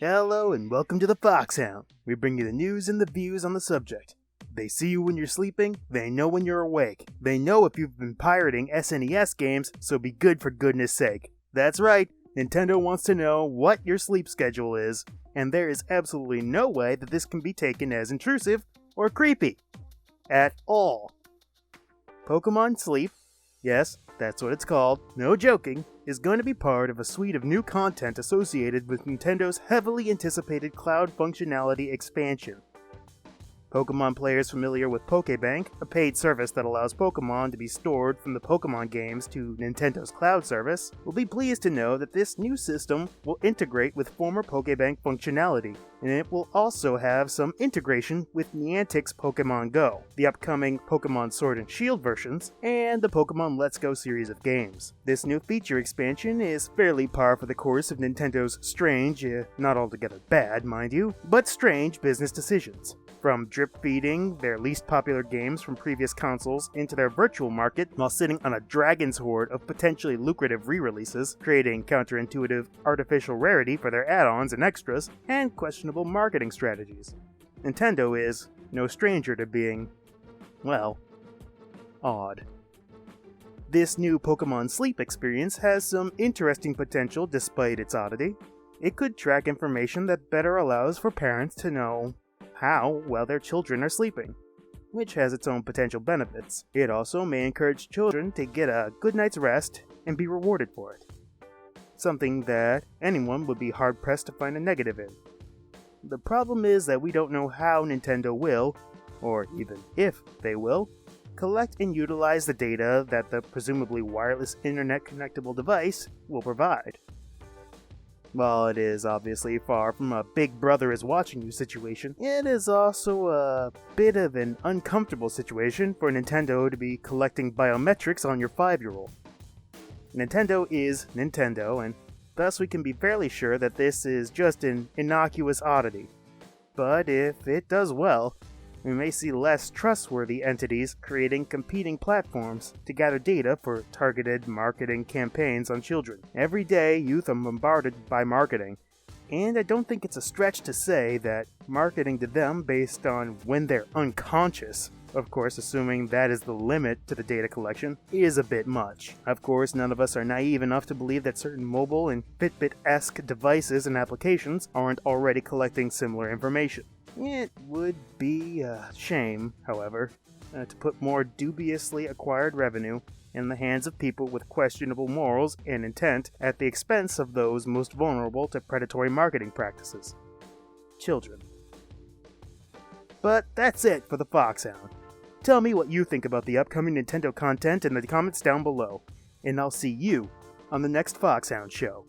Hello and welcome to the Foxhound. We bring you the news and the views on the subject. They see you when you're sleeping, they know when you're awake. They know if you've been pirating SNES games, so be good for goodness sake. That's right, Nintendo wants to know what your sleep schedule is, and there is absolutely no way that this can be taken as intrusive or creepy. At all. Pokemon Sleep, yes, that's what it's called, no joking, is going to be part of a suite of new content associated with Nintendo's heavily anticipated cloud functionality expansion. Pokemon players familiar with Pokebank, a paid service that allows Pokemon to be stored from the Pokemon games to Nintendo's cloud service, will be pleased to know that this new system will integrate with former Pokebank functionality, and it will also have some integration with Niantic's Pokemon Go, the upcoming Pokemon Sword and Shield versions, and the Pokemon Let's Go series of games. This new feature expansion is fairly par for the course of Nintendo's strange, not altogether bad, mind you, but strange business decisions. From drip-feeding their least popular games from previous consoles into their virtual market while sitting on a dragon's hoard of potentially lucrative re-releases, creating counterintuitive artificial rarity for their add-ons and extras, and questionable marketing strategies. Nintendo is no stranger to being, well, odd. This new Pokemon Sleep experience has some interesting potential despite its oddity. It could track information that better allows for parents to know how well their children are sleeping, which has its own potential benefits. It also may encourage children to get a good night's rest and be rewarded for it. Something that anyone would be hard-pressed to find a negative in. The problem is that we don't know how Nintendo will, or even if they will, collect and utilize the data that the presumably wireless internet-connectable device will provide. While it is obviously far from a Big Brother is watching you situation, it is also a bit of an uncomfortable situation for Nintendo to be collecting biometrics on your 5-year-old. Nintendo is Nintendo, and thus we can be fairly sure that this is just an innocuous oddity. But if it does well, we may see less trustworthy entities creating competing platforms to gather data for targeted marketing campaigns on children. Every day, youth are bombarded by marketing, and I don't think it's a stretch to say that marketing to them based on when they're unconscious, of course assuming that is the limit to the data collection, is a bit much. Of course, none of us are naive enough to believe that certain mobile and Fitbit-esque devices and applications aren't already collecting similar information. It would be a shame, however, to put more dubiously acquired revenue in the hands of people with questionable morals and intent at the expense of those most vulnerable to predatory marketing practices. Children. But that's it for the Foxhound. Tell me what you think about the upcoming Nintendo content in the comments down below, and I'll see you on the next Foxhound show.